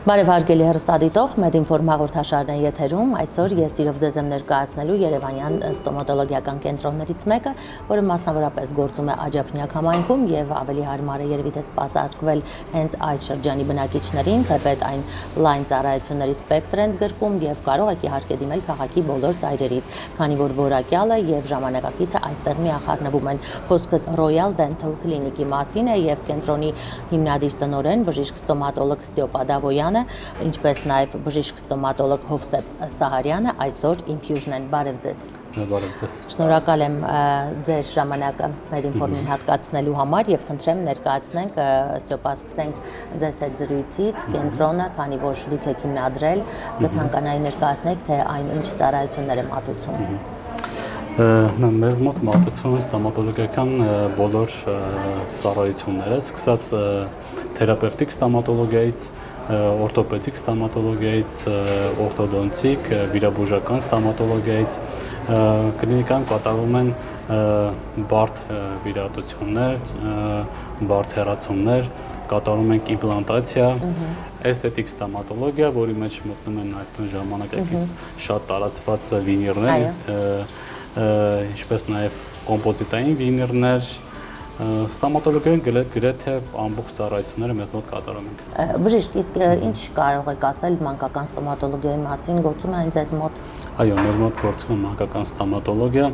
Բարև հարգելի հեռուստադիտող, Մեդինֆորմ հաղորդաշարն է եթերում, այսօր ես իրով ձեզ եմ ներկայացնելու Երևանյան ստոմատոլոգիական կենտրոններից մեկը, որը մասնավորապես գործում է Աջափնյակ համայնքում եւ ավելի հարմար է երևի թե սպասարկվել հենց այդ շրջանի բնակիչներին, թեպետ այն լայն ծառայությունների սպեկտր են գրկում եւ կարող եք իհարկե դիմել քաղաքի բոլոր ծայրերից, քանի որ որակյալը եւ ժամանակակիցը այստեղ միախառնվում են։ Խոսքս Royal Dental Clinic-ի մասին է եւ կենտրոնի հիմնադիր տնօրեն բժիշկ ստոմատոլոգ Ստեփան Դավոյանը, ինչպես նաև բժիշկ ստոմատոլոգ Հովսեփ Սահարյանը այսօր իմ հյուրն են։ Բարև ձեզ։ Բարև ձեզ։ Շնորհակալ եմ ձեր ժամանակը Մեդինֆորմին հատկացնելու համար եւ խնդրեմ ներկայացնենք Ստեփան, սկսենք ձեզ այդ զրույցից, կենտրոնը, քանի որ դուք եք հիմնադրել, կցանկանայի ներկայացնեք, թե այն ինչ ծառայություններ է մատուցում։ Մեզ մոտ մատուցվում են ստոմատոլոգիական բոլոր ծառայությունները, սկսած թերապևտիկ ստոմատոլոգիայից, օրթոպեդիկ ստոմատոլոգիայից, օրթոդոնտիկ, վիրաբուժական ստոմատոլոգիայից, կլինիկան կատարում են բարդ վիրահատություններ, բարդ հեռացումներ, կատարում ենք իմպլանտացիա, էսթետիկ ստոմատոլոգիա, որի մեջ մտնում են այդ ժամանակակից շատ տարածված վինիրներ, ինչպես նաև կոմպոզիտային վինիրներ, ստոմատոլոգիային գրեթե ամբողջ ծառայությունները մեզ մոտ կատարում ենք։ Բժիշկ, իսկ ինչ կարող եք ասել մանկական ստոմատոլոգիայի մասին, գործում է այն ձեզ մոտ։ Այո, մեր մոտ գործում է մանկական ստոմատոլոգիա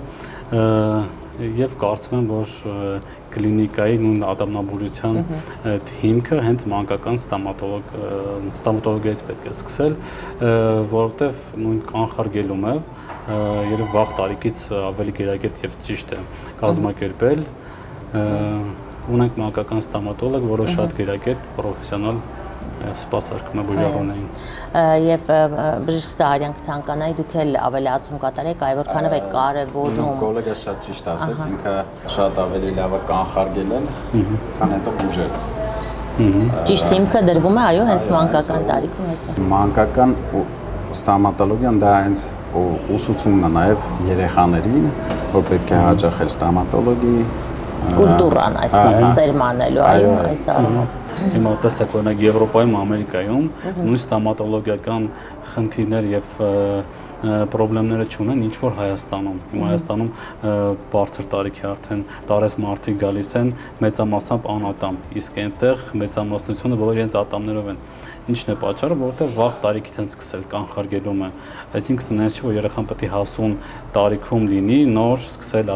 եւ կարծում եմ, որ կլինիկայի նույն ատամնաբուժության այդ հիմքը հենց մանկական ստոմատոլոգիայից պետք է սկսել, որովհետեւ նույն կանխարգելումը երբ վաղ տարիքից ավելի գերակետ եւ ճիշտ է կազմակերպել, ունենք մանկական ստոմատոլոգ, որը շատ գերակետ պրոֆեսիոնալ սպասարկում է բուժողներին։ Եվ բժիշկ Սահարյան, կցանկանայի դուք էլ ավելացում կատարեք, այ որքանով եք կարևորում։ Գոլեգը շատ ճիշտ ասաց, ինքը շատ ավելի լավ է կանխարգելել, քան հետո բուժել։ Ճիշտ հիմքը դրվում է, այո, հենց մանկական տարիքում է։ Մանկական ստոմատոլոգիան դա հենց ուսուցումն է նաև երեխաներին, որ պետք է հաճախել ստոմատոլոգի կուլտուրան այս սերմանելու, այո, այս առումով։ Հիմա տեսեք, օրինակ Եվրոպայում, Ամերիկայում նույն ստոմատոլոգիական խնդիրներ եւ պրոբլեմները չունեն, ինչ որ Հայաստանում։ Հիմա Հայաստանում բարձր տարիքի արդեն տարեց մարդիկ գալիս են մեծամասամբ անատամ, իսկ այնտեղ մեծամասնությունը բոլոր իրենց ատամներով են։ Ինչն է պատճառը, որովհետև վաղ տարիքից են սկսել կանխարգելումը, այսինքն այնպես չէ, որ երեխան պետք է հասուն տարիքում լինի, նոր սկսել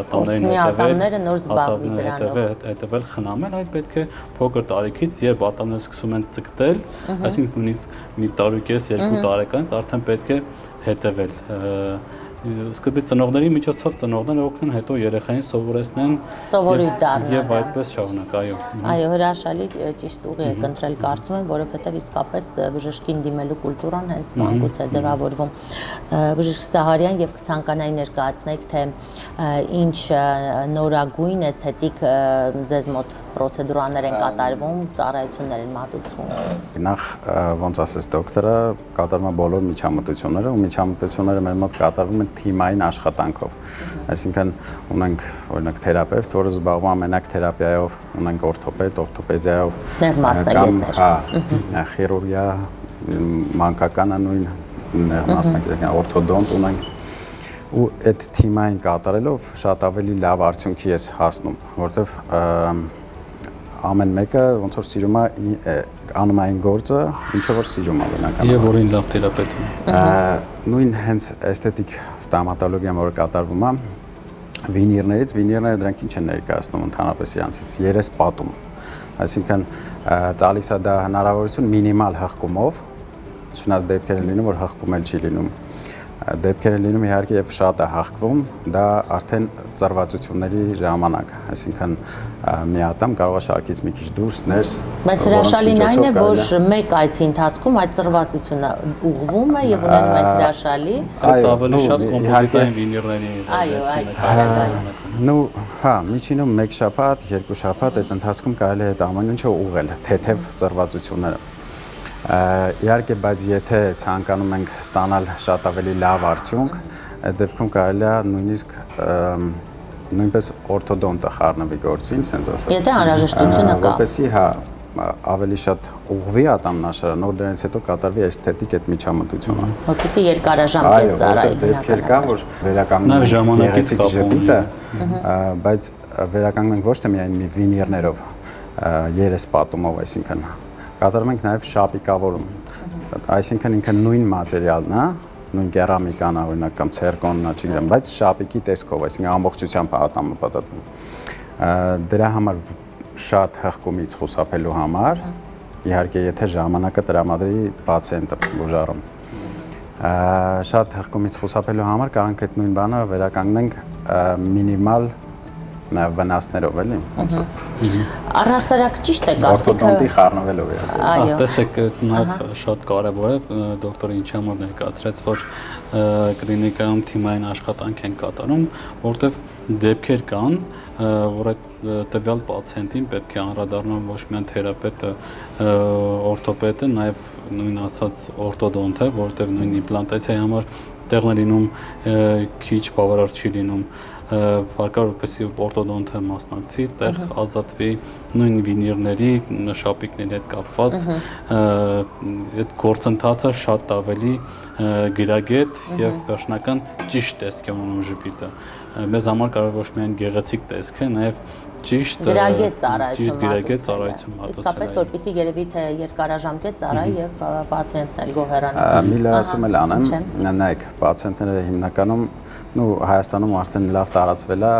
հետևել, խնամել, այլ պետք է փոքր տարիքից, երբ ատամները սկսում են ձգտել, այսինքն նույնիսկ մի տարուկես, 2 տարեկանից արդեն պետք է հետևել։ Սկզբից ծնողների միջոցով ծնողները օգնեն, հետո երեխային սովորեցնեն սովորույթ դառնան եւ այդպես շարունակ, այո։ Այո, հրաշալի, ճիշտ ուղի եք ընտրել, կարծում եմ, որովհետեւ իսկապես բժշկին դիմելու կուլտուրան հենց մանկուց է ձևավորվում։ Բժիշկ Սահարյան, եւ կցանկանայի ներկայացնեք, թե ինչ նորագույն էսթետիկ ձեզ մոտ պրոցեդուրաներ են կատարվում, ծառայություններ են մատուցվում։ Նախ ոնց ասես դոկտորը, կատարում է բոլոր միջամտությունները, ու միջամտությունները մեր մոտ կատարվում են թիմային աշխատանքով, այսինքն ունենք օրինակ թերապևտ, որը զբաղվում է մենակ թերապիայով, ունենք օրթոպեդ, օրթոպեդիայով, խիրուրգիա, մանկականը նույն մասնակցական օրթոդոնտ ունենք, ու այդ թիմային կատարելով շատ ավելի լավ արդյունքի ես հասնում, որովհետև ամեն մեկը ոնց որ սիրում է անում այն գործը, ինչը որ սիրում է բնականաբար։ Եվ որին լավ թերապևտ ունի։ Նույն հենց էսթետիկ ստոմատոլոգիան, որը կատարվում է, վինիրները դրանք ինչ են ներկայացնում ընդհանրապես իրանցից երես պատում։ Այսինքն տալիս է դա հնարավորություն մինիմալ հղկումով, չնայած դեպքեր են լինում, որ հղկում էլ չի լինում։ Դեպքեր են լինում իհարկե եւ շատ է հղկվում, դա արդեն ծրվածությունների ժամանակ, այսինքն մի ատամ կարող է շարքից մի քիչ դուրս ներս։ Բայց հրաշալին այն է, որ մեկ այցի ընթացքում այդ ծրվածությունը ուղղվում է եւ ունենում ենք հրաշալի։ Այդ ավելի շատ կոմպոզիտային վինիրների։ Այո, միջինում 1 շաբաթ, 2 շաբաթ այդ ընթացքում կարելի է այդ ամեն ինչը ուղղել, թեթև ծրվածությունները։ Իհարկե, բայց եթե ցանկանում ենք ստանալ շատ ավելի լավ արդյունք, այդ դեպքում կարելի է նույնիսկ նույնպես օրթոդոնտը խառնվի գործին, ասենց ասած։ Եթե անհրաժեշտությունը կա։ Որպեսզի, ավելի շատ ուղղվի ատամնաշարը, նոր դրանից հետո կատարվի էսթետիկ այդ միջամտությունը։ Որպեսզի երկարաժամկետ ծառայի դեպքեր կան, որ վերականգնում են գեղեցիկ ժպիտը, բայց վերականգնում ենք ոչ թե միայն վինիրներով, երեսպատումով, այսինքն կատարում ենք նաև շապիկավորում, այսինքն ինքը նույն մատերիալն է, նույն կերամիկան, օրինակ կամ ցերկոնն է, չգիտեմ, բայց շապիկի տեսքով, այսինքն ամբողջությամբ ատամը պատատվում։ Դրա համար շատ հղկումից խուսափելու համար, իհարկե եթե ժամանակը տրամադրի պացիենտը բուժարում, շատ հղկումից խուսափելու համար կարանք այդ նույն բանը վերականգնենք մինիմալ վնասներով, էլի, ոնց որ։ Առհասարակ ճիշտ է կարծիքը օրտոդոնտի խառնվելով է։ Այո։ Տեսեք, նաև շատ կարևոր է, դոկտորը ինչ համար ներկայացրեց, որ կլինիկայում թիմային աշխատանք են կատարում, որտեղ դեպքեր կան, որ այդ տվյալ պացիենտին պետք է անդրադառնան ոչ միայն թերապետը, օրթոպեդը, նաև նույն ասած օրտոդոնտը, որտեղ նույն իմպլանտացիայի համար տեղն է լինում քիչ բավարար չի լինում, հարկավոր որպեսզի օրտոդոնտը մասնակցի, տեղ ազատվի նույն վինիրների, շապիկների հետ կապված այդ գործընթացը շատ ավելի գրագետ եւ վերջնական ճիշտ տեսք է ունենում ժպիտը։ Մեզ համար կարող ոչ միայն գեղեցիկ տեսք է, նաեւ ճիշտ գրագետ ծառայություն իսկապես որպեսզի երևի թե երկարաժամկետ ծառայի եւ պացիենտն էլ գոհերանա։ Մի լրացում էլ անեմ, նայեք, պացիենտները հիմնականում Հայաստանում արդեն լավ տարածվել է,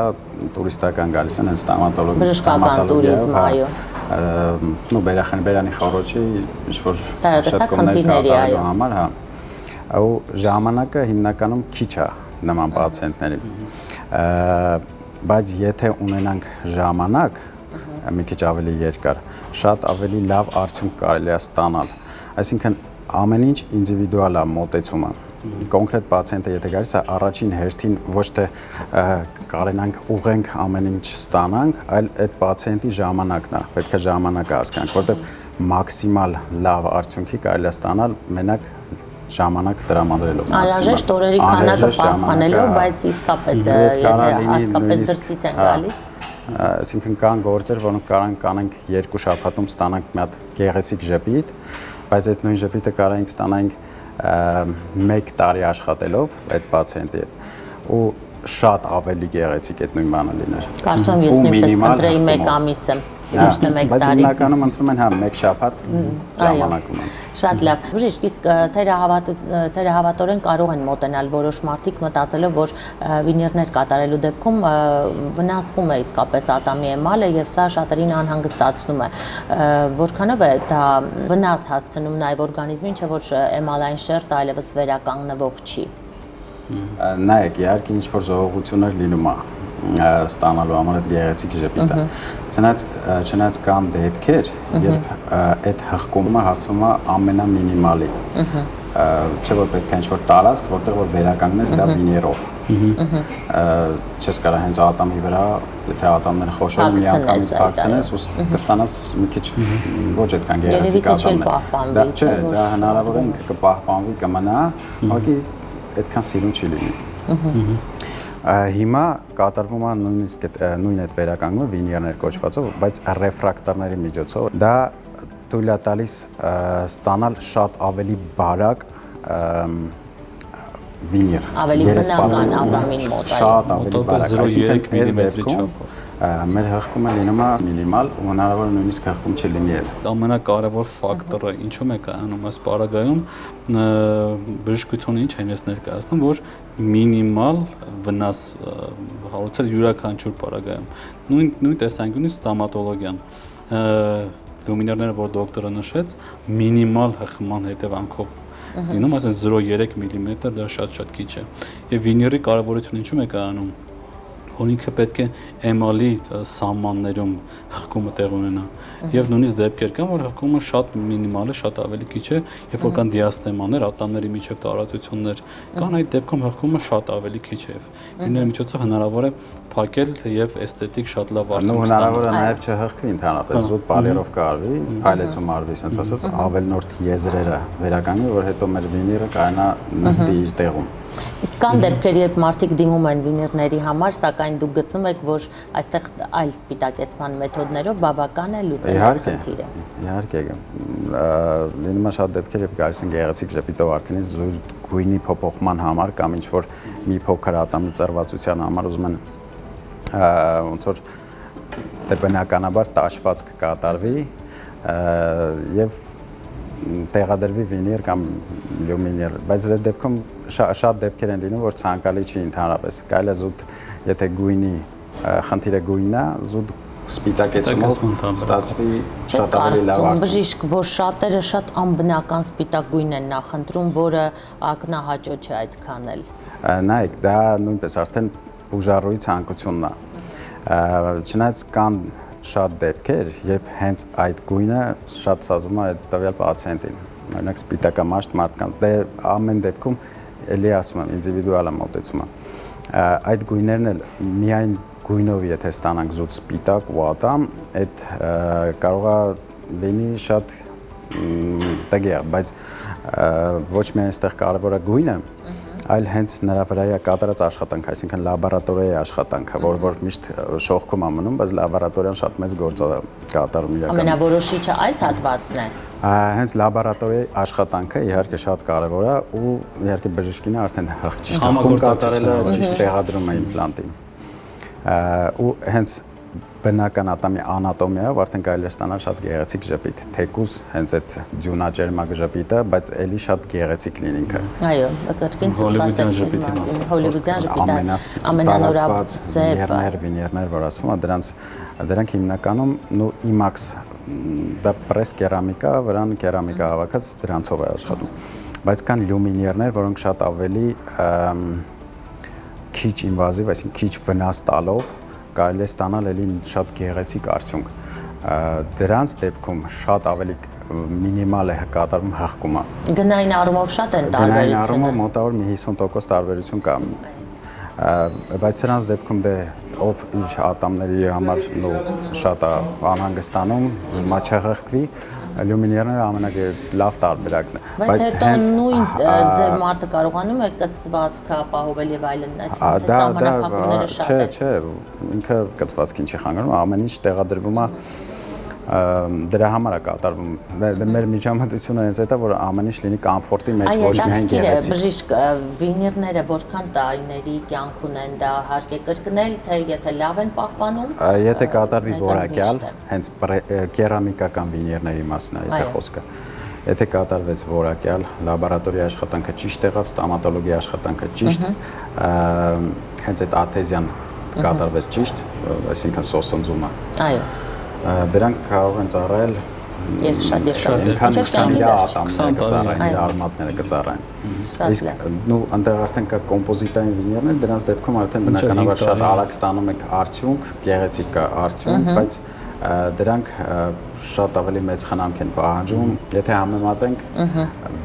տուրիստական գալիս են ստոմատոլոգի, բժշկական տուրիզմ, այո։ Բերանի խորոչի ինչ-որ շատ խնդիրների, այո։ Համար, հա։ Ու ժամանակը հիմնականում քիչ է նման պացիենտների։ Բայց եթե ունենանք ժամանակ, մի քիչ ավելի երկար, շատ ավելի լավ արդյունք կարելի է ստանալ։ Այսինքն ամեն ինչ ինդիվիդուալ է մոտեցումը։ Կոնկրետ պացիենտը եթե գալիս է առաջին հերթին ոչ թե կարենանք ուղենք ամեն ինչ ստանանք, այլ այդ պացիենտի ժամանակն է, պետք է ժամանակը հասկանանք, որտեղ մաքսիմալ լավ արդյունքի կարելի է ստանալ մենակ ժամանակ տրամադրելով։ Անհրաժեշտ օրերի քանակը պահպանելով, բայց իսկապես եթե հատկապես դրսից են գալիս, այսինքն կան գործեր, որոնք կանենք 2 շաբաթում ստանանք մի հատ գեղեցիկ ժպիտ, բայց այդ նույն ժպիտը կարանք ստանանք 1 տարի աշխատելով այդ պացիենտի հետ ու շատ ավելի գեղեցիկ այդ նույն բանը լիներ։ Կարծում եմ ես նույնպես կընտրեի 1 ամիսը, ոչ թե 1 բայց տարի։ հիմնականում ընտրում են 1 շաբաթ ժամանակ ունեն։ Շատ լավ։ Բժիշկ, իսկ թերահավատորեն կարող են մոտենալ որոշ մարդիկ մտածելով, որ վինիրներ կատարելու դեպքում վնասվում է իսկապես ատամի էմալը եւ սա շատերին անհանգստացնում է։ Որքանով է դա վնաս հասցնում նաեւ օրգանիզմին, չէ՞ որ էմալային շերտը այլևս վերականգնվող չի։ Նայեք, իհարկե ինչ որ զողողություններ լինում է ստանալու համար այդ գեղեցիկ ժպիտը։ Չնայած կան դեպքեր, երբ այդ հղկումը հասնում է ամենամինիմալի։ Չէ՞ որ պետք է ինչ-որ տարածք, որտեղ որ վերականգնես դա վինիրով։ Չես կարող հենց ատամի վրա, եթե ատամները խոշոր են, միանգամից փակցնես ու կստանաս մի քիչ ոչ այդքան գեղեցիկ ատամներ։ Դա չէ, դա հնարավոր է ինքը կպահպանվի, կմնա, ուղղակի այդքան սիրուն չի լինի։ Հիմա կատարվում է նույնիսկ նույն այդ վերականգնումը վինիրներ կոչվածով, բայց ռեֆրակտորների միջոցով դա թույլ է տալիս ստանալ շատ ավելի բարակ վինիր։ Ավելի բնական ատամին մոտ, շատ ավելի բարակ, այսինքն այս դեպքում մեր հղկումը լինում է մինիմալ ու հնարավոր նույնիսկ հղկում չլինի էլ։ Ամենակարևոր ֆակտորը ինչու՞մ է կայանում այս պարագայում բժշկությունը ինչ են ես ներկայացնում, որ մինիմալ վնաս հարուցել յուրաքանչյուր պարագայում։ Նույն տեսանկյունից ստոմատոլոգիան լումինարները, որ դոկտորը նշեց, մինիմալ հղման հետևանքով լինում, ասեն 0.3 մմ դա շատ քիչ է։ Եվ վինիրի կարևորությունը ինչու՞մ է կայանում, որ ինքը պետք է էմալի սահմաններում հղկումը տեղ ունենա։ Եվ նույնիսկ դեպքեր կան, որ հղկումը շատ մինիմալ է, շատ ավելի քիչ է, երբ որ կան դիաստեմաներ, ատամների միջև տարածություններ, կան այդ դեպքում հղկումը շատ ավելի քիչ է։ Վինիրի միջոցով հնարավոր է փակել եւ էսթետիկ շատ լավ արդյունք ստանալ։ Հնարավոր է նաեւ չհղկվի ընդհանրապես, զուտ պալերով կարվի, փայլեցում արվի, ասենց ասած, ավելնորդ եզրերը վերականգնվի, որ հետո մեր վինիրը կարողանա նստի իր տեղում։ Իսկ կան դեպքեր, երբ մարդիկ դիմում են վինիրների համար, սակայն դուք գտնում եք, որ այստեղ այլ սպիտակեցման մեթոդներով բավական է լուծել այդ խնդիրը։ Իհարկե, լինում է շատ դեպքեր, երբ գալիս են գեղեցիկ ժպիտով արդենից զույգ գույնի փոփոխման համար կամ ինչ-որ մի փոքր ատամի ծրվածության համար ուզում են ոնց որ դե բնականաբար տաշվածք կատարվի եւ տեղադրվի վինիր կամ լյումիներ, բայց այդ դեպքում շատ դեպքեր են լինում, որ ցանկալի չի ընդհանրապես։ Կարելի է զուտ, եթե գույնի խնդիրը գույնն է, զուտ սպիտակեցումով ստացվի շատ ավելի լավ արդյունք։ Բժիշկ, որ շատերը շատ անբնական սպիտակ գույն են նախընտրում, որը ակնահաճո չէ այդքան էլ։ Նայեք, դա նույնպես արդեն բուժառուի ցանկությունն է։ Չնայած կան շատ դեպքեր, երբ հենց այդ գույնը շատ սազում է այդ տվյալ պացիենտին։ Օրինակ սպիտակամաշտ մարդկանց, դե ամեն դեպքում էլի ասում եմ, ինդիվիդուալ է մոտեցումը։ Այդ գույներն էլ միայն գույնով եթե ստանանք զուտ սպիտակ ու ատամ, այդ կարող է լինի շատ տգեղ, բայց ոչ միայն այստեղ կարևոր է գույնը, այլ հենց նրա վրա է կատարած աշխատանքը, այսինքն լաբորատորիայի աշխատանքը, որ միշտ շողքում է մնում, բայց լաբորատորիան շատ մեծ գործ է կատարում իրականում։ Ամենավորոշիչը այս հատվածն է։ Հենց լաբորատորիայի աշխատանքը իհարկե շատ կարևոր է ու իհարկե բժիշկինը արդեն ճիշտ խումբ կատարելը, ճիշտ տեղադրում է իմպլանտին։ Ու հենց բնական ատամի անատոմիայով արդեն կարելի է ստանալ շատ գեղեցիկ ժպիտ, թեկուզ հենց այդ ձյունաճերմակ ժպիտը, բայց էլի շատ գեղեցիկ լինի ինքը։ Այո, կրկին ցույց տալիս հոլիվուդյան ժպիտը, ամենանորաբաց վինիրներ, որ ասվում է, դրանք հիմնականում IMAX դա պրես կերամիկա, վրան կերամիկա հավաքած դրանցով է աշխատում։ Բայց կան լյումինիրներ, որոնք շատ ավելի քիչ ինվազիվ, այսինքն քիչ վնաս տալով կարելի է ստանալ էլի շատ գեղեցիկ արդյունք։ Դրանց դեպքում շատ ավելի մինիմալ է կատարվում հղկումը։ Գնային առումով շատ են տարբերությունը։ Գնային առումով մոտավոր մի 50% տարբերություն կա։ Բայց սրանց դեպքում դե ով իր ատամների համար շատ է անհանգստանում, ուզում է չհղկվի, լյումինիրները ամենալավ տարբերակն է։ Բայց հետո նույն ձև մարդը կարողանում է կծվածքը ապահովել եւ այլն, այսինքն թե սահմանափակումները շատ են։ Չէ, ինքը կծվածքին չի խանգարում, ամեն ինչ տեղադրվում է դրա համար է կատարվում։ Մեր միջամտությունը հենց այդ է, որ ամեն ինչ լինի կոմֆորտի մեջ, ոչ միայն գեղեցիկ։ Բժիշկ, վինիրները որքան տարիների կյանք ունեն, դա հարկ է կրկնել, թե եթե լավ են պահպանում։ Եթե կատարվի որակյալ, հենց կերամիկական վինիրների մասն է, եթե խոսքը։ Եթե կատարվեց որակյալ, լաբորատորիայի աշխատանքը ճիշտ եղավ, ստոմատոլոգիայի աշխատանքը ճիշտ, հենց այդ աթեզիան կատարվեց ճիշտ, այսինքն սոսնձումը։ Այո։ Դրանք կարող են ծառայել շատ երկար 20 ատամները կծառայեն, արմատները կծառայեն։ Իսկ այնտեղ արդեն կա կոմպոզիտային վինիրներ, դրանց դեպքում արդեն բնականաբար շատ արագ ստանում եք արդյունք, գեղեցիկ կա արդյունք, բայց դրանք շատ ավելի մեծ խնամք են պահանջում։ Եթե համեմատենք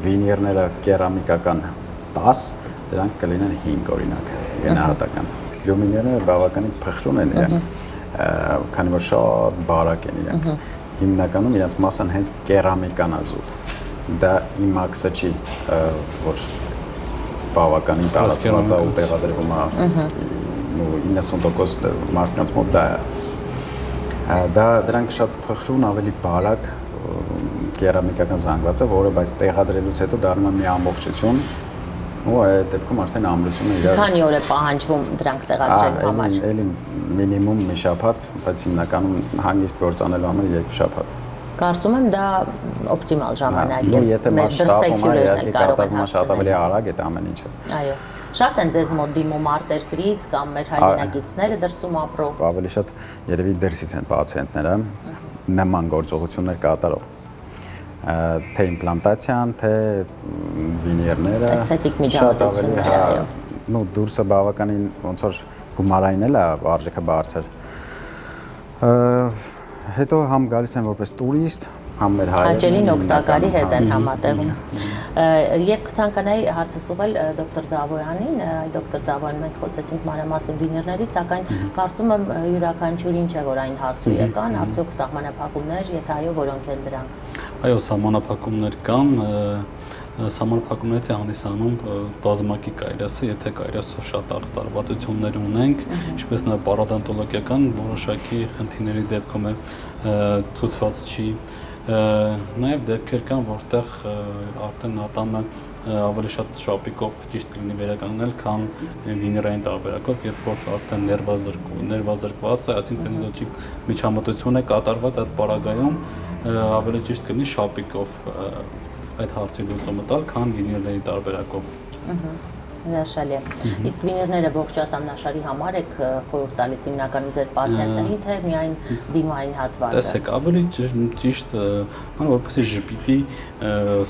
վինիրները կերամիկական 10, դրանք կլինեն 5 օրինակ գնահատական։ Լյումինիրները բավականին փխրուն են իրենք, քանի որ շատ բարակ են իրենք։ Հիմնականում իրենց մասան հենց կերամիկան է զուտ։ Դա IMAX-ը չի, որ բավականին տարածված է ու տեղադրվում է 90% մարդկանց մոտ դա է։ Դրանք շատ փխրուն, ավելի բարակ կերամիկական զանգված է, որը բայց տեղադրելուց հետո դառնում է մի ամբողջություն ու այդ դեպքում արդեն ամրությունը իրար։ Քանի օր է պահանջվում դրանք տեղադրելու համար։ Էլի մինիմում մի շաբաթ, բայց հիմնականում հանգիստ գործանելու համար 2 շաբաթ։ Կարծում եմ դա օպտիմալ ժամանակ է։ Եթե մասշտաբում է, իհարկե կատարվում է շատ ավելի արագ այդ ամեն ինչը։ Այո։ Շատ են ձեզ մոտ դիմում արտերկրից կամ մեր հայրենակիցները դրսում ապրող։ Ավելի շատ երևի դրսից են պացիենտները նման գործողություններ կատարող։ Թե իմպլանտացիան, թե վինիրները, էսթետիկ միջամտությունները, այո։ Դուրսը բավականին ոնց որ գումարային էլ է արժեքը բարձր։ Հետո համ գալիս են որպես տուրիստ, համ մեր հայերն հաճելին օգտակարի հետ են համատեղում։ Եվ կցանկանայի հարցս ուղղել դոկտոր Դավոյանին, դոկտոր Դավոյան, մենք խոսեցինք մանրամասն վինիրներից, սակայն կարծում եմ յուրաքանչյուրին չէ, որ այն հասու եկան, արդյոք սահմանափակումներ, եթե այո, որոնք են դրանք։ Այո, սահմանափակումներ կան, Սահմանափակումներից է հանդիսանում բազմակի կայրասը, եթե կայրասով շատ ախտարվածություններ ունենք, ինչպես նաև պարոդոնտոլոգիական որոշակի խնդիրների դեպքում է ցուցված չի։ Նաև դեպքեր կան, որտեղ արդեն ատամը ավելի շատ շապիկով ճիշտ կլինի վերականգնել, քան վիներային տարբերակով, երբ որ արդեն ներվազրկված է, այսինքն լոջիկ միջամտություն է կատարված այդ պարագայում, ավելի ճիշտ կլինի շապիկով այդ հարցի լուծումը տալ, քան վիներների տարբերակով։ Հրաշալի է։ Իսկ վիներները ողջ ատամնաշարի համար եք խորհուրդ տալիս հիմնականում ձեր պացիենտներին, թե միայն դիմային հատվածը։ Տեսեք, ավելի ճիշտ, որպեսզի ժպիտի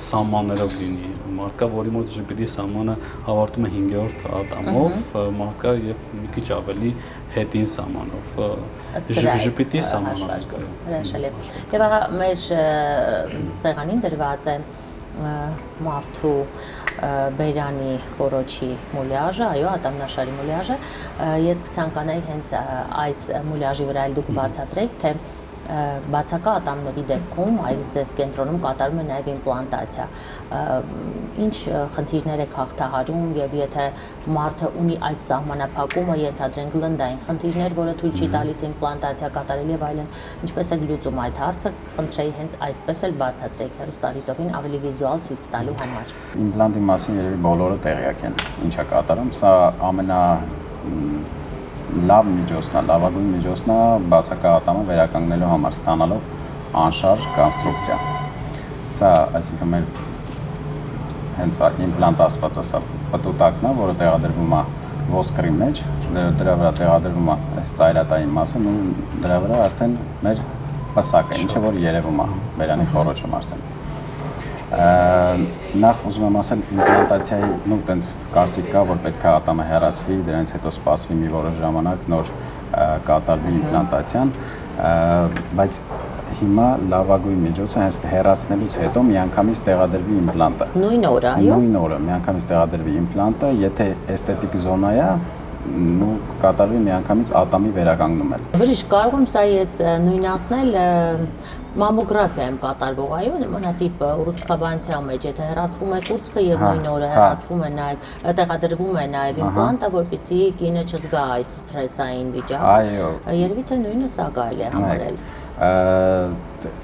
սահմաններով լինի։ Մարդկա, որի մոտ ժպիտի սահմանը ավարտում է 5-րդ ատամով, մարդկա եւ մի քիչ ավելի հետին սահմանով։ Ժպիտի սահմանով։ Հրաշալի է։ Եվ ահա մեր սեղանին դրված է մարդու բերանի խորոչի մուլյաժը, այո, ատամնաշարի մուլյաժը, ես կցանկանայի հենց այս մուլյաժի վրա էլ դուք բացատրեք, թե բացակա ատամների դեպքում այս կենտրոնում կատարվում է նաև իմպլանտացիա։ Ինչ խնդիրներ եք հաղթահարում եւ եթե մարդը ունի այդ սահմանափակումը, ենթադրենք լնդային խնդիրներ, որը թույլ չի տալիս իմպլանտացիա կատարել եւ այլն, ինչպես եք լուծում այդ հարցը, խնդրեի հենց այսպես էլ բացատրեք հեռուստադիտողին ավելի վիզուալ ցույց տալու համար։ Իմպլանտի մասին երևի բոլորը տեղյակ են, ինչա կատարում, սա լավ միջոցն է, լավագույն միջոցն է բացակա ատամը վերականգնելու համար ստանալով անշարժ կոնստրուկցիա։ Սա, այսինքն մեր հենց իմպլանտ ասվածը սա պտուտակն է, որը տեղադրվում է ոսկրի մեջ, դրա վրա տեղադրվում է այս ծայրատային մասը, ու դրա վրա արդեն մեր պսակը, ինչը որ երևում է բերանի խորոչում արդեն։ Նախ ուզում եմ ասել իմպլանտացիայի, տենց կարծիք կա, որ պետք է ատամը հեռացվի, դրանից հետո սպասվի մի որոշ ժամանակ նոր կատարվի իմպլանտացիան, բայց հիմա լավագույն միջոցը հենց հեռացնելուց հետո միանգամից տեղադրվի իմպլանտը։ Նույն օրը, այո։ Նույն օրը միանգամից տեղադրվի իմպլանտը, եթե էսթետիկ զոնա է, կատարվի միանգամից ատամի վերականգնումը։ Բժիշկ, կարող եմ սա ես նույնացնել մամոգրաֆիայում կատարվող, այո, նմանատիպ ուռուցքաբանության մեջ, եթե հեռացվում է կուրծքը եւ նույն օրը հեռացվում է նաեւ տեղադրվում է նաեւ իմպլանտը, որպեսզի կինը չզգա այդ սթրեսային վիճակը։ Այո։ Երևի թե նույնը սա կարելի է համարել։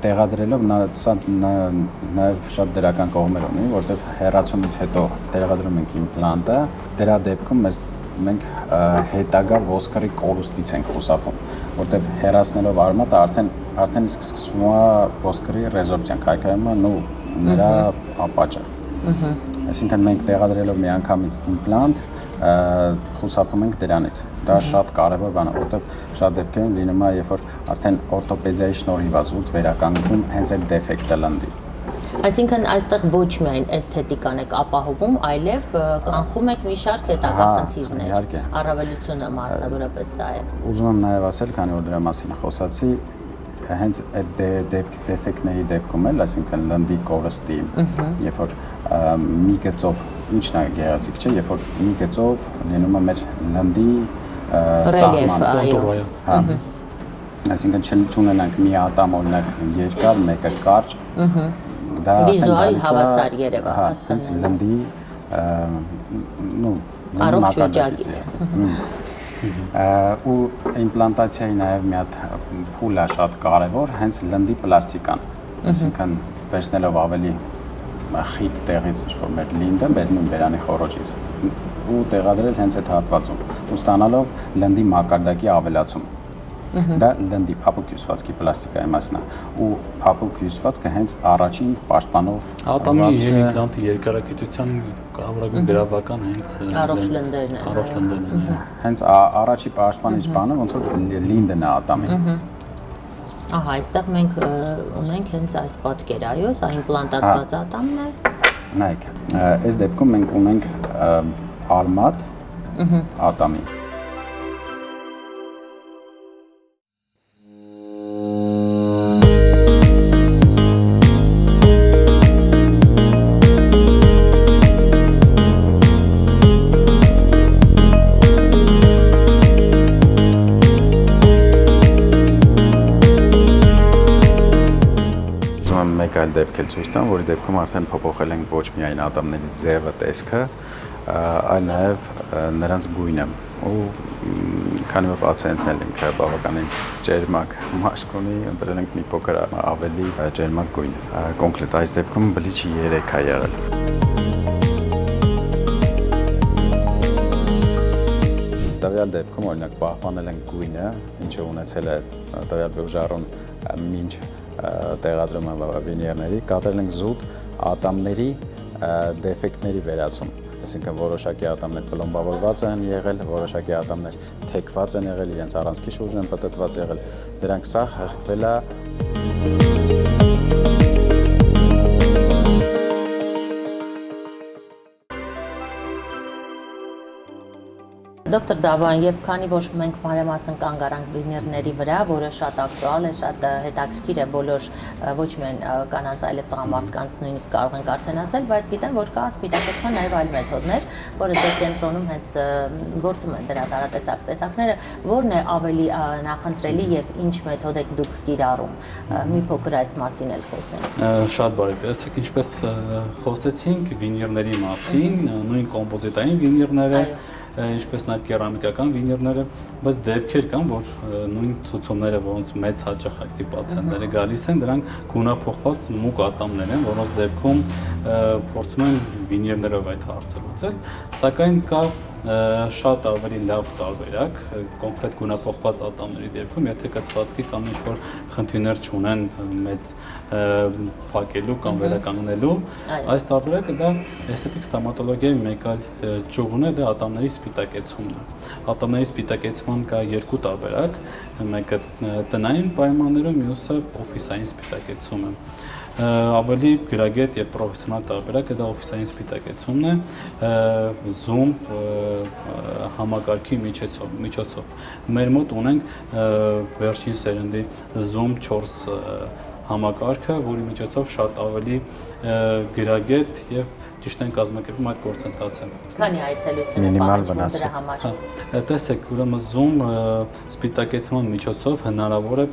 Տեղադրելով սա նաև շատ դրական կողմեր ունի, որտեղ հեռացումից հետո տեղադրում ենք իմպլանտը, դրա դեպքում մենք հետագա ոսկրի կորուստից ենք խուսափում, որտեղ հեռացնելով արմատը արդեն իսկ սկսվում է ոսկրի ռեզորբցիան, քայքայումը ու նրա ապաճը։ Այսինքն մենք տեղադրելով միանգամից իմպլանտ խուսափում ենք դրանից։ Դա շատ կարևոր բան է, որտեղ շատ դեպքերում լինում է, երբ որ արդեն օրթոպեդիայի շնորհիվ է զուտ վերականգնվում հենց այդ դեֆեկտը լնդի։ Այսինքն այստեղ ոչ միայն էսթետիկան եք ապահովում, այլև կանխում եք մի շարք հետագա խնդիրներ։ Առավելությունը մասնավորապես սա է։ Ուզում եմ նաև ասել, քանի որ դրա մասին խոսացի, հենց այդ դեֆեկտների դեպքում էլ, այսինքն լնդի կորստի, երբ որ մի գծով, ինչն է գեղեցիկ չէ, երբ որ մի գծով լինում է մեր լնդի սահմանը։ Այսինքն չունենանք մի ատամ օրինակ երկար, մեկը կարճ, դա վիզուալ հավասար երևա հենց լնդի առողջ վիճակից։ Ու իմպլանտացիայի նաև մի հատ փուլ է շատ կարևոր, հենց լնդի պլաստիկան, այսինքն վերցնելով ավելի խիտ տեղից ինչ-որ մեր լինդը, մեր նույն բերանի խորոչից ու տեղադրել հենց այդ հատվածում ու ստանալով լնդի մակարդակի ավելացում։ Դա լնդի փափուկ հյուսվածքի պլաստիկայի մասն է ու փափուկ հյուսվածքը հենց առաջին պաշտպանող ատամի եւ իմպլանտի երկարակետության կարևորագույն գրավական հենց առողջ լնդերն են։ Առողջ լնդերն են։ Հենց առաջի պաշտպանիչ բանը ոնց որ լինդն է ատամի։ Ահա, այստեղ մենք ունենք հենց այս պատկերը, այո, սա իմպլանտացված ատամն է։ Նայեք, այս դեպքում մենք ունենք արմատ ատամի։ մեկ այլ դեպք էլ ցույց տամ, որի դեպքում արդեն փոփոխել ենք ոչ միայն ատամների ձևը, տեսքը, այլ նաև նրանց գույնը։ Ու քանի որ պացիենտն էլ ինքը բավականին ջերմակ մաշկ ունի, ընտրել ենք մի փոքր ավելի ջերմակ գույն։ Կոնկրետ այս դեպքում բլիչը 3 է եղել։ Տվյալ դեպքում օրինակ պահպանել ենք գույնը, ինչը ունեցել է տվյալ բյուժարուն մինչ տեղադրումը վինիրների, կատարել ենք զուտ ատամների դեֆեկտների վերացում, այսինքն որոշակի ատամներ պլոմբավորված են եղել, որոշակի ատամներ թեքված են եղել, իրենց առանցքի շուրջն են պտտված եղել, դրանք սա հղկվել է Դոկտոր Դավոյան, եւ քանի որ մենք մանրամասն կանգ առանք վինիրների վրա, որը շատ ակտուալ է, շատ հետաքրքիր է բոլոր ոչ միայն կանանց, այլև տղամարդկանց նույնիսկ կարող ենք արդեն ասել, բայց գիտեմ, որ կա սպիտակեցման նաեւ այլ մեթոդներ, որը ձեր կենտրոնում հենց գործում են դրա տարատեսակ տեսակները, որն է ավելի նախընտրելի եւ ինչ մեթոդ եք դուք կիրառում։ Մի փոքր այս մասին էլ խոսենք։ Շատ բարի, տեսեք, ինչպես խոսեցինք վինիրների մասին, նույն կոմպոզիտային վինիրները ինչպես նաև կերամիկական վինիրները, բայց դեպքեր կան, որ նույն ցուցումները, որոնց մեծ հաճախակի պացիենտները գալիս են, դրանք գունափոխված մուկ ատամներ են, որոնց դեպքում փորձում են վինիրներով այդ հարցը լուծել, սակայն կա շատ ավելի լավ տարբերակ կոնկրետ գունափոխված ատամների դեպքում, եթե կցվածքի կամ ինչ-որ խնդիրներ չունեն մեծ փակելու կամ վերականգնելու, այս տարբերակը դա էսթետիկ ստոմատոլոգիայի մեկ այլ ճյուղն է, դա ատամների սպիտակեցումն է։ Ատամների սպիտակեցման կա երկու տարբերակ, մեկը տնային պայմաններում, մյուսը օֆիսային սպիտակեցումը։ Ավելի գրագետ եւ պրոֆեսիոնալ տարբերակը դա օֆիսային սպիտակեցումն է, Zoom համակարգի միջոցով։ Մեր մոտ ունենք վերջին սերնդի Zoom 4 համակարգը, որի միջոցով շատ ավելի գրագետ եւ ճիշտ են կազմակերպում այդ գործընթացը։ Քանի այցելություն է պատժվում դրա համար։ Տեսեք, ուրեմն Zoom սպիտակեցման միջոցով հնարավոր է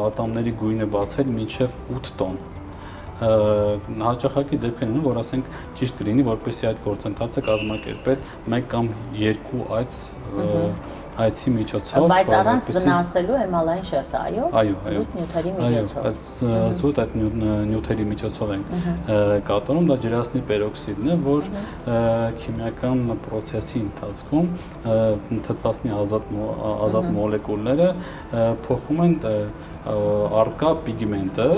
ատամների գույնը բացել մինչև 8 տոն։ Հաճախակի դեպքերն են, որ ասենք ճիշտ կլինի, որպեսզի այդ գործընթացը կազմակերպել 1 կամ 2 այցի միջոցով, բայց առանց վնասելու էմալային շերտը, այո, զուտ նյութերի միջոցով։ Զուտ այդ նյութերի միջոցով են կատարում, դա ջրածնի պերօքսիդն է, որ քիմիական process-ի ընթացքում թթվածնի ազատ մոլեկուլները փոխում են առկա պիգմենտը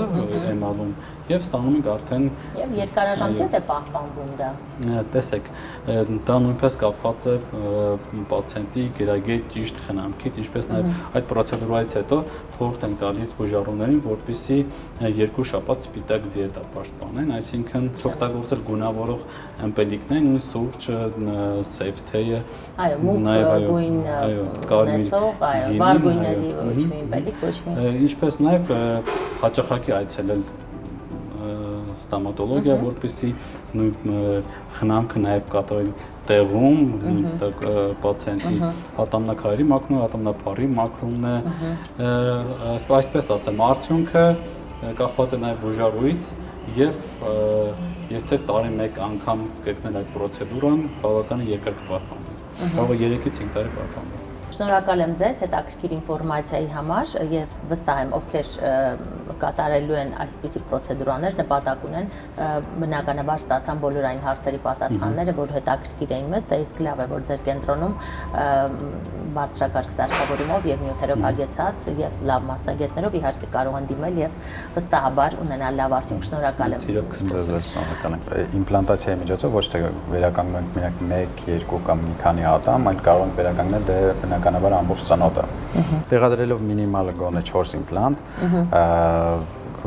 էմալում եւ ստանում ենք արդեն եւ երկարաժամկետ է պահպանվում դա։ Տեսեք, դա նույնպես կապված է պացիենտի գրագետ ճիշտ խնամքից, ինչպես նաեւ այդ պրոցեդուրայից հետո խորհուրդ ենք տալիս բուժառուներին, որպեսզի 2 շաբաթ սպիտակ դիետա պաշտպանեն, այսինքն օգտագործել գունավորող ըմպելիքներ, նույն սուրճը, սեյֆթեյը, այո, մուկ գույն, ունեցող, այո, վառ գույների ոչ մի ըմպելիք, ոչ մի։ Ինչպես նաեւ հաճախակի այցելել ստոմատոլոգիա, որպեսզի նույն խնամքը նաև կատարել տեղում, պացիենտի ատամնակարերի մաքրումը, ատամնապարի մաքրումն է, այսպես ասեմ, արդյունքը կախված է նաև բուժառուից եւ եթե տարի մեկ անգամ կրկնել այդ պրոցեդուրան, բավականին երկար կպահպանվի։ Կարող է 3-ից 5 տարի պահպանվի։ Շնորհակալ եմ ձեզ հետաքրքիր ինֆորմացիայի համար եւ վստահ եմ, ովքեր կատարելու են այսպիսի պրոցեդուրաներ, նպատակ ունեն, բնականաբար ստացան բոլոր այն հարցերի պատասխանները, որ հետաքրքիր էին մեզ, դա իսկ լավ է, որ ձեր կենտրոնում բարձրակարգ սարքավորումով եւ նյութերով հագեցած եւ լավ մասնագետներով իհարկե կարող են դիմել եւ վստահաբար ունենալ լավ արդյունք։ Շնորհակալ եմ։ Սիրով կսպասեմ։ Իմպլանտացիայի միջոցով ոչ թե վերականգնում ենք միակ 1, 2 կամ մի քանի ատամ, այլ կարող ենք վերականգնել դե բնականաբար ամբողջ ծանոթը։ Տեղադրելով մինիմալը գոնե 4 իմպլանտ,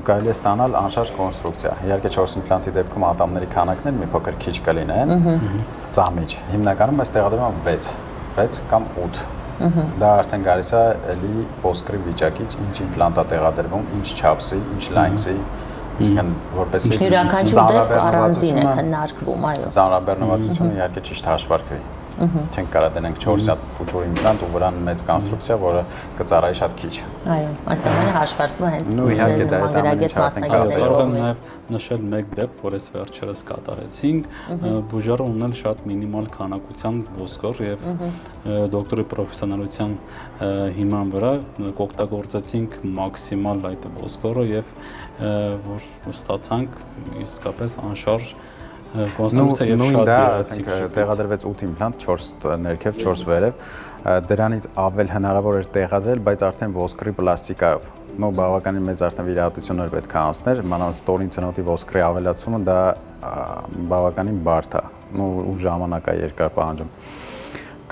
կարելի է ստանալ անշարժ կոնստրուկցիա։ Իհարկե 4 իմպլանտի դեպքում ատամների քանակներ մի փոքր քիչ կլինեն, ծամիջ։ Հիմնականում այս տեղադրումը 6 կամ 8։ Դա արդեն գալիս է էլի ոսկրի վիճակից, ինչ իմպլանտ է տեղադրվում, ինչ չափսի, ինչ լայնսի, այսինքն որպեսզի յուրաքանչյուր դեպք առանձին է քննարկվում, այո։ Ծանրաբեռնվածությունը իհարկե ճիշտ հաշվարկվի։ Չենք կարա դնենք 4 հատ փուջուր իմպլանտ ու վրան մեծ կոնստրուկցիա, որը կծառայի շատ քիչ։ Այո, այս ամենը հաշվարկվում է հենց իհարկե դա այդ ամենը մասնագետների կարող եմ կողմից։ նաև նշել մեկ դեպք, որ այս վերջերս կատարեցինք, բուժարը ունել շատ մինիմալ քանակությամբ ոսկոր եւ դոկտորի պրոֆեսիոնալության հիման վրա կօգտագործեցինք մաքսիմալ այդ ոսկորը եւ որ ստացանք իսկապես անշարժ կոնստրուկցիա եւ շատ ասենք տեղադրվեց 8 իմպլանտ, 4 ներքև, 4 վերև, դրանից ավել հնարավոր էր տեղադրել, բայց արդեն ոսկրի պլաստիկայով։ Նո բավականին մեծ արդեն վիրահատություններ պետք է անցներ, մանավանդ ստորին ծնոտի ոսկրի ավելացումը դա բավականին բարդ է, ու ժամանակ է երկար պահանջում։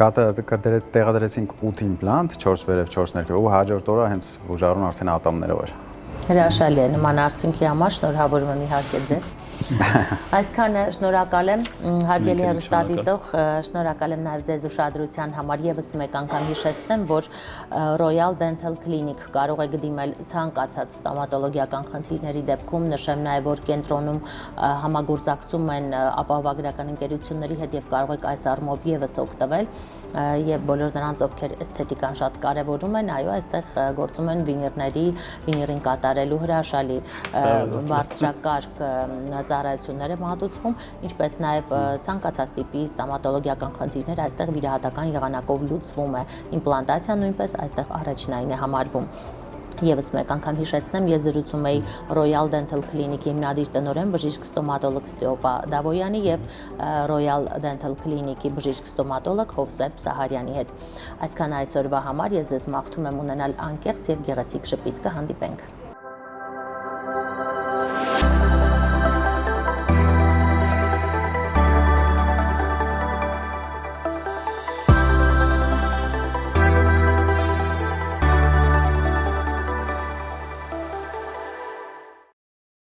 Տեղադրեցինք 8 իմպլանտ, 4 վերև, 4 ներքև ու հաջորդ օրը հենց բուժարուն արդեն ատամներով էր։ Հրաշալի է, նման արդյունքի համար շնորհավորում եմ իհարկե ձեզ։ Այսքանը շնորհակալ եմ, հարգելի հեռուստադիտող, շնորհակալ եմ նաև ձեզ ուշադրության համար։ Եվս մեկ անգամ հիշեցնեմ, որ Royal Dental Clinic կարող է դիմել ցանկացած ստոմատոլոգիական խնդիրների դեպքում, նշեմ նաև, որ կենտրոնում համագործակցում են ապահովագրական ընկերությունների հետ եւ կարող եք այս առումով եւս օգտվել եւ բոլոր նրանց, ովքեր էսթետիկան շատ կարեւորում են, այո, այստեղ գործում են վինիրին կատարելու հրաշալի բարձրակարգ ծառայություններ է մատուցվում, ինչպես նաև ցանկացած տիպի ստոմատոլոգիական խնդիրներ այստեղ վիրահատական եղանակով լուծվում է։ Իմպլանտացիան նույնպես այստեղ առաջնային է համարվում։ Եվս մեկ անգամ հիշեցնեմ, ես զրուցում էի Royal Dental Clinic-ի հիմնադիր տնօրեն բժիշկ ստոմատոլոգ Ստեոպա Դավոյանի եւ Royal Dental Clinic-ի բժիշկ ստոմատոլոգ Հովսեփ Սահարյանի հետ։ Այսքան այսօրվա համար ես ձեզ մաղթում եմ ունենալ անկեղծ եւ գեղեցիկ շփիտ, կհանդիպենք։